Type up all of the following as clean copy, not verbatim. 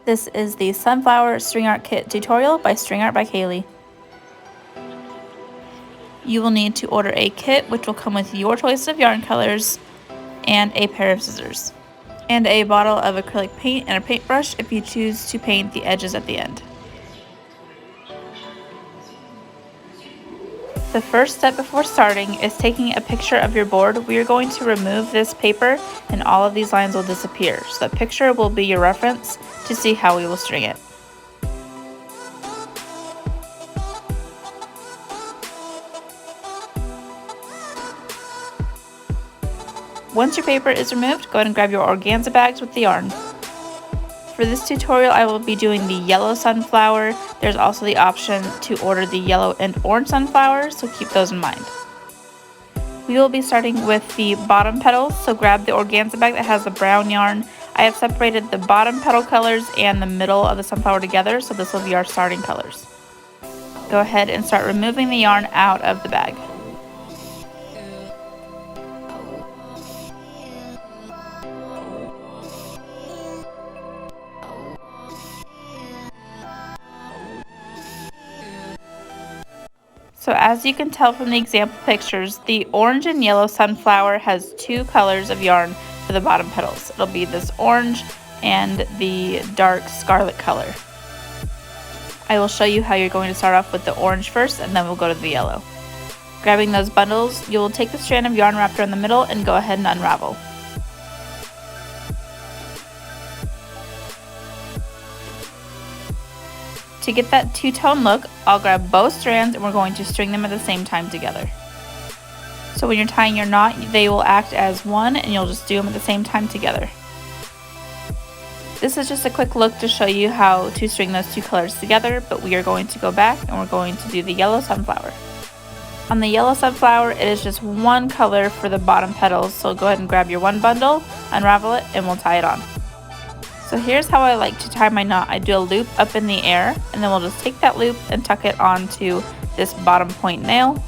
This is the Sunflower String Art Kit tutorial by String Art by Kaly. You will need to order a kit which will come with your choice of yarn colors and a pair of scissors, and a bottle of acrylic paint and a paintbrush if you choose to paint the edges at the end. The first step before starting is taking a picture of your board. We are going to remove this paper and all of these lines will disappear, so that picture will be your reference to see how we will string it. Once your paper is removed, go ahead and grab your organza bags with the yarn. For this tutorial, I will be doing the yellow sunflower. There's also the option to order the yellow and orange sunflower, so keep those in mind. We will be starting with the bottom petals, so grab the organza bag that has the brown yarn. I have separated the bottom petal colors and the middle of the sunflower together, so this will be our starting colors. Go ahead and start removing the yarn out of the bag. So as you can tell from the example pictures, the orange and yellow sunflower has two colors of yarn for the bottom petals. It'll be this orange and the dark scarlet color. I will show you how you're going to start off with the orange first, and then we'll go to the yellow. Grabbing those bundles, you will take the strand of yarn wrapped around the middle and go ahead and unravel. To get that two-tone look, I'll grab both strands and we're going to string them at the same time together. So when you're tying your knot, they will act as one and you'll just do them at the same time together. This is just a quick look to show you how to string those two colors together, but we are going to go back and we're going to do the yellow sunflower. On the yellow sunflower, it is just one color for the bottom petals, so go ahead and grab your one bundle, unravel it, and we'll tie it on. So here's how I like to tie my knot. I do a loop up in the air, and then we'll just take that loop and tuck it onto this bottom point nail.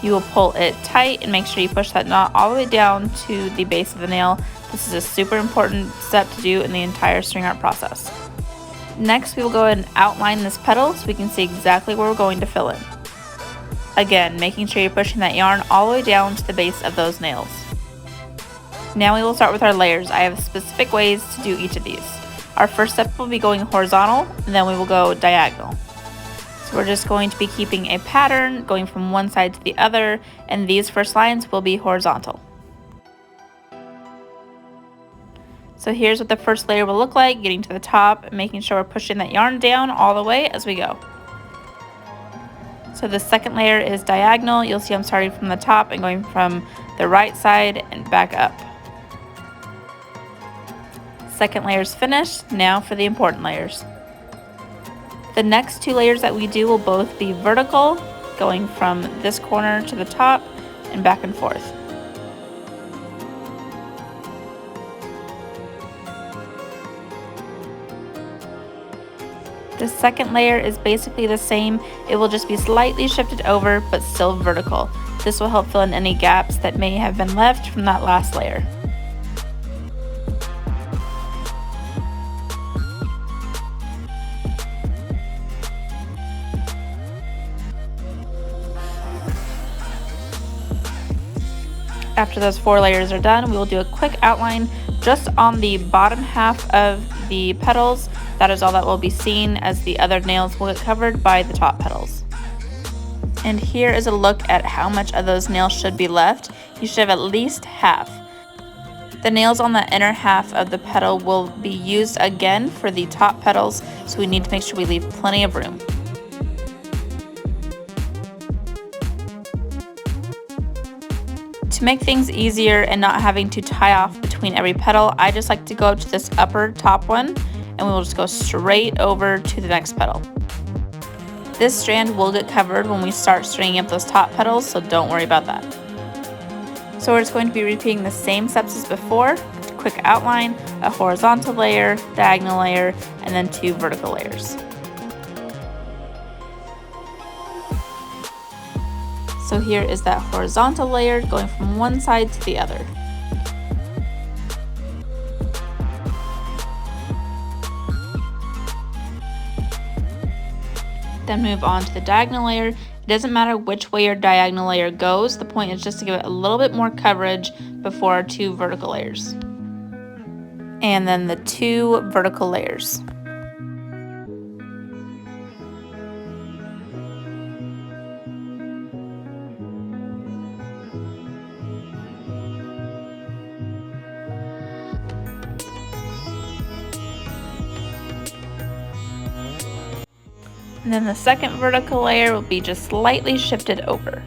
You will pull it tight and make sure you push that knot all the way down to the base of the nail. This is a super important step to do in the entire string art process. Next, we will go ahead and outline this petal so we can see exactly where we're going to fill in. Again, making sure you're pushing that yarn all the way down to the base of those nails. Now we will start with our layers. I have specific ways to do each of these. Our first step will be going horizontal, and then we will go diagonal. So we're just going to be keeping a pattern going from one side to the other, and these first lines will be horizontal. So here's what the first layer will look like, getting to the top and making sure we're pushing that yarn down all the way as we go. So the second layer is diagonal. You'll see I'm starting from the top and going from the right side and back up. Second layer is finished. Now for the important layers. The next two layers that we do will both be vertical, going from this corner to the top and back and forth. The second layer is basically the same. It will just be slightly shifted over, but still vertical. This will help fill in any gaps that may have been left from that last layer. After those four layers are done, we will do a quick outline just on the bottom half of the petals. That is all that will be seen, as the other nails will get covered by the top petals. And here is a look at how much of those nails should be left. You should have at least half. The nails on the inner half of the petal will be used again for the top petals, so we need to make sure we leave plenty of room. To make things easier and not having to tie off between every petal, I just like to go up to this upper top one and we will just go straight over to the next petal. This strand will get covered when we start stringing up those top petals, so don't worry about that. So we're just going to be repeating the same steps as before. Quick outline, a horizontal layer, diagonal layer, and then two vertical layers. So here is that horizontal layer going from one side to the other. Then move on to the diagonal layer. It doesn't matter which way your diagonal layer goes, the point is just to give it a little bit more coverage before our 2 vertical layers. And then the 2 vertical layers. And then the second vertical layer will be just slightly shifted over.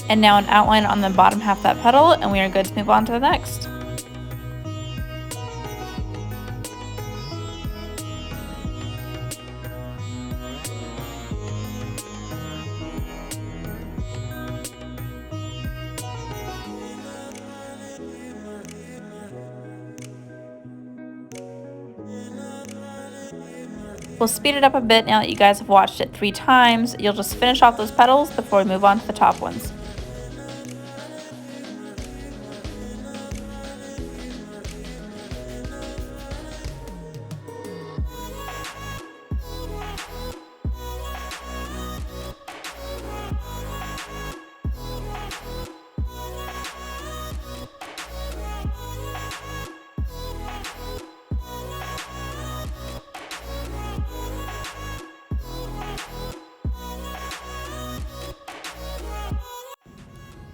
And now an outline on the bottom half of that petal, and we are good to move on to the next. We'll speed it up a bit now that you guys have watched it 3 times. You'll just finish off those petals before we move on to the top ones.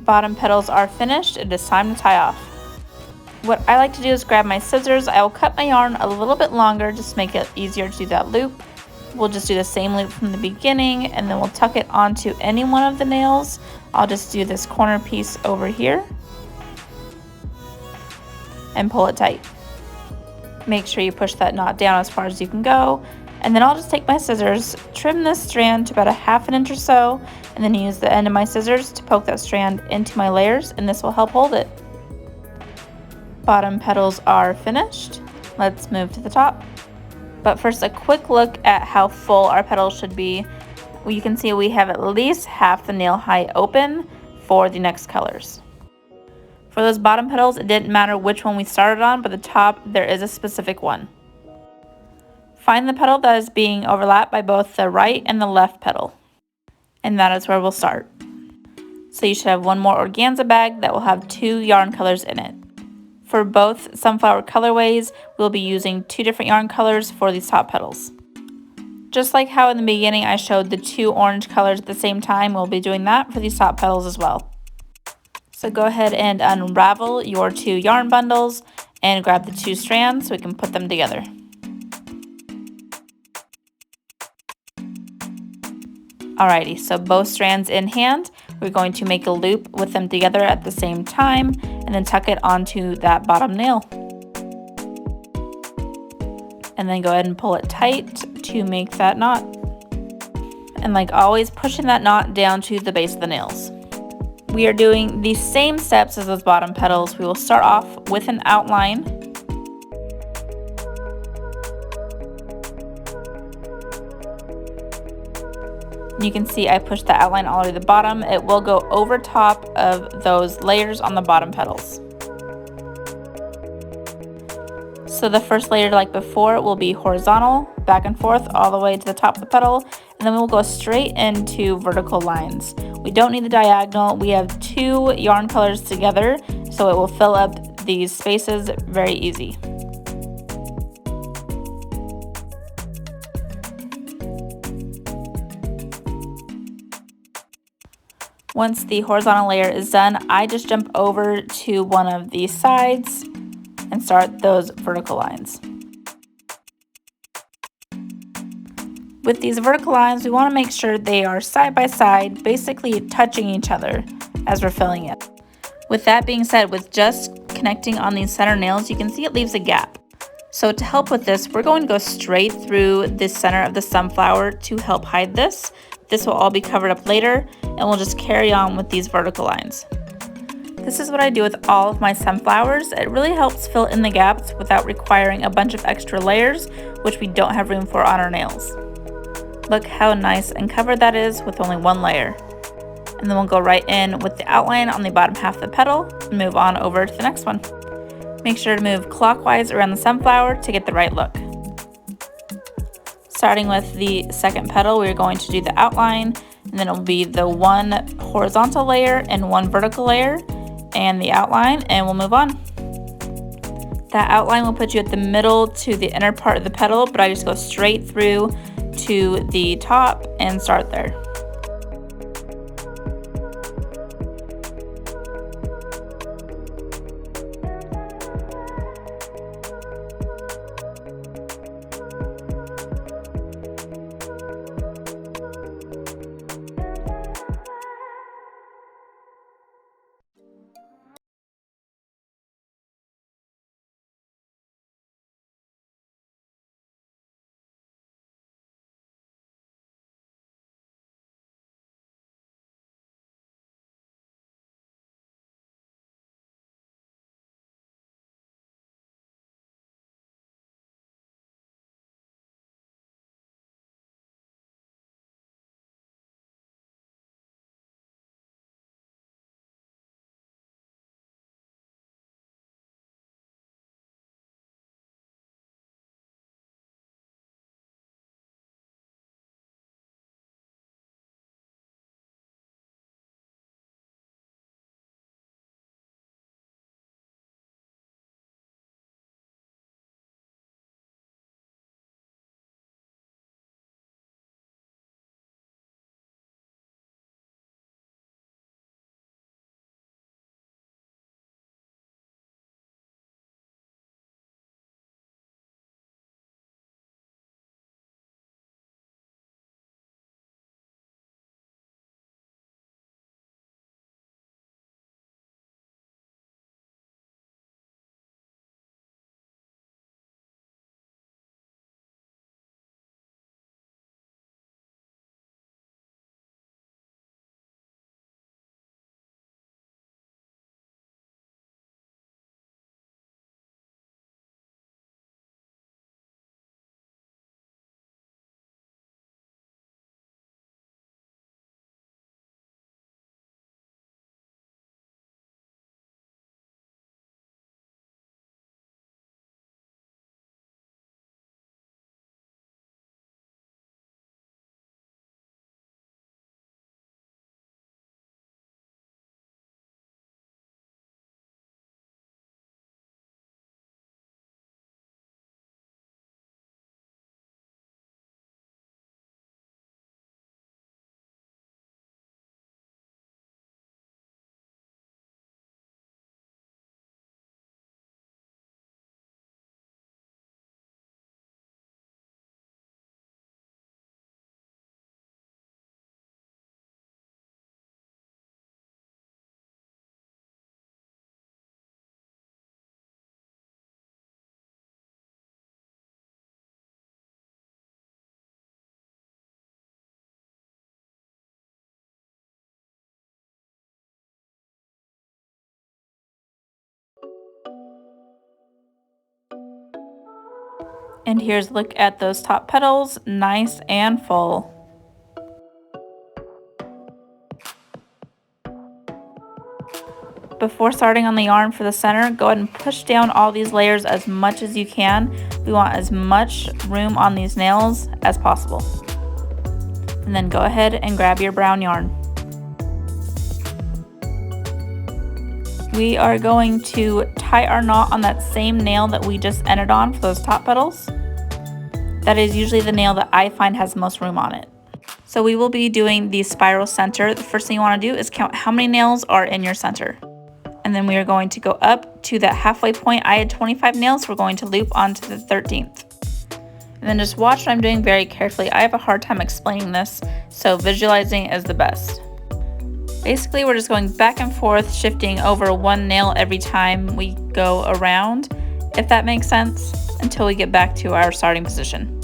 Bottom petals are finished. It is time to tie off. What I like to do is grab my scissors. I will cut my yarn a little bit longer just to make it easier to do that loop. We'll just do the same loop from the beginning, and then we'll tuck it onto any one of the nails. I'll just do this corner piece over here and pull it tight. Make sure you push that knot down as far as you can go. And then I'll just take my scissors, trim this strand to about a ½ inch or so, and then use the end of my scissors to poke that strand into my layers, and this will help hold it. Bottom petals are finished. Let's move to the top. But first, a quick look at how full our petals should be. You can see we have at least half the nail height open for the next colors. For those bottom petals, it didn't matter which one we started on, but the top, there is a specific one. Find the petal that is being overlapped by both the right and the left petal. And that is where we'll start. So you should have one more organza bag that will have 2 yarn colors in it. For both sunflower colorways, we'll be using 2 different yarn colors for these top petals. Just like how in the beginning I showed the 2 orange colors at the same time, we'll be doing that for these top petals as well. So go ahead and unravel your 2 yarn bundles and grab the 2 strands so we can put them together. Alrighty, so both strands in hand, we're going to make a loop with them together at the same time and then tuck it onto that bottom nail. And then go ahead and pull it tight to make that knot. And like always, pushing that knot down to the base of the nails. We are doing the same steps as those bottom petals. We will start off with an outline. You can see I pushed the outline all the way to the bottom. It will go over top of those layers on the bottom petals. So the first layer, like before, will be horizontal, back and forth all the way to the top of the petal, and then we'll go straight into vertical lines. We don't need the diagonal. We have 2 yarn colors together, so it will fill up these spaces very easy. Once the horizontal layer is done, I just jump over to one of the sides and start those vertical lines. With these vertical lines, we want to make sure they are side by side, basically touching each other as we're filling it. With that being said, with just connecting on these center nails, you can see it leaves a gap. So to help with this, we're going to go straight through the center of the sunflower to help hide this. This will all be covered up later, and we'll just carry on with these vertical lines. This is what I do with all of my sunflowers. It really helps fill in the gaps without requiring a bunch of extra layers, which we don't have room for on our nails. Look how nice and covered that is with only one layer. And then we'll go right in with the outline on the bottom half of the petal and move on over to the next one. Make sure to move clockwise around the sunflower to get the right look. Starting with the second petal, we're going to do the outline, and then it'll be the one horizontal layer and one vertical layer and the outline, and we'll move on. That outline will put you at the middle to the inner part of the petal, but I just go straight through to the top and start there. And here's a look at those top petals, nice and full. Before starting on the yarn for the center, go ahead and push down all these layers as much as you can. We want as much room on these nails as possible. And then go ahead and grab your brown yarn. We are going to tie our knot on that same nail that we just ended on for those top petals. That is usually the nail that I find has the most room on it. So we will be doing the spiral center. The first thing you want to do is count how many nails are in your center. And then we are going to go up to that halfway point. I had 25 nails, so we're going to loop onto the 13th. And then just watch what I'm doing very carefully. I have a hard time explaining this, so visualizing is the best. Basically, we're just going back and forth, shifting over one nail every time we go around, if that makes sense, until we get back to our starting position.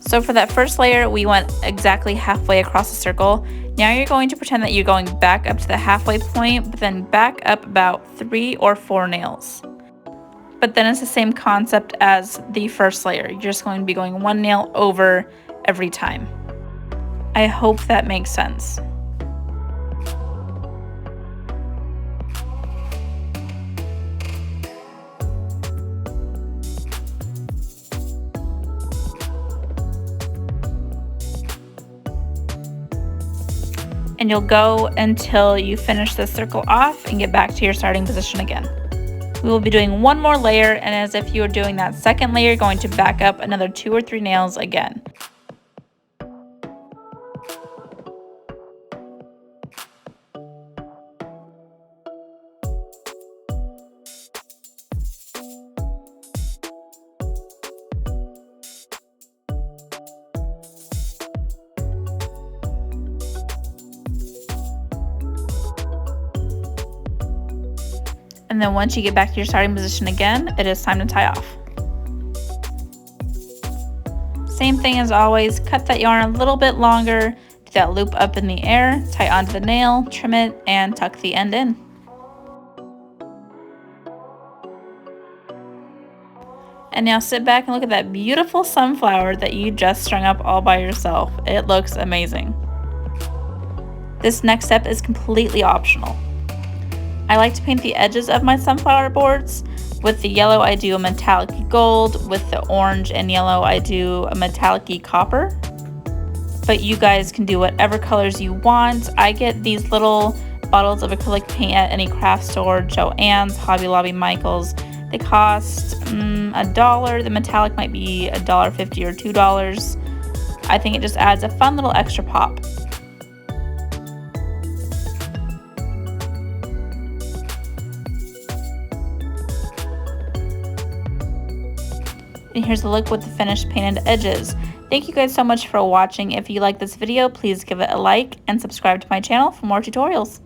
So for that first layer, we went exactly halfway across the circle. Now you're going to pretend that you're going back up to the halfway point, but then back up about 3 or 4 nails. But then it's the same concept as the first layer. You're just going to be going one nail over every time. I hope that makes sense. And you'll go until you finish the circle off and get back to your starting position again. We will be doing one more layer, and as if you were doing that second layer, you're going to back up another 2 or 3 nails again. And then once you get back to your starting position again, it is time to tie off. Same thing as always, cut that yarn a little bit longer, do that loop up in the air, tie onto the nail, trim it, and tuck the end in. And now sit back and look at that beautiful sunflower that you just strung up all by yourself. It looks amazing. This next step is completely optional. I like to paint the edges of my sunflower boards. With the yellow, I do a metallic gold. With the orange and yellow, I do a metallic copper. But you guys can do whatever colors you want. I get these little bottles of acrylic paint at any craft store, Joann's, Hobby Lobby, Michael's. They cost $1. The metallic might be $1.50 or $2. I think it just adds a fun little extra pop. And here's a look with the finished painted edges. Thank you guys so much for watching. If you like this video, please give it a like and subscribe to my channel for more tutorials.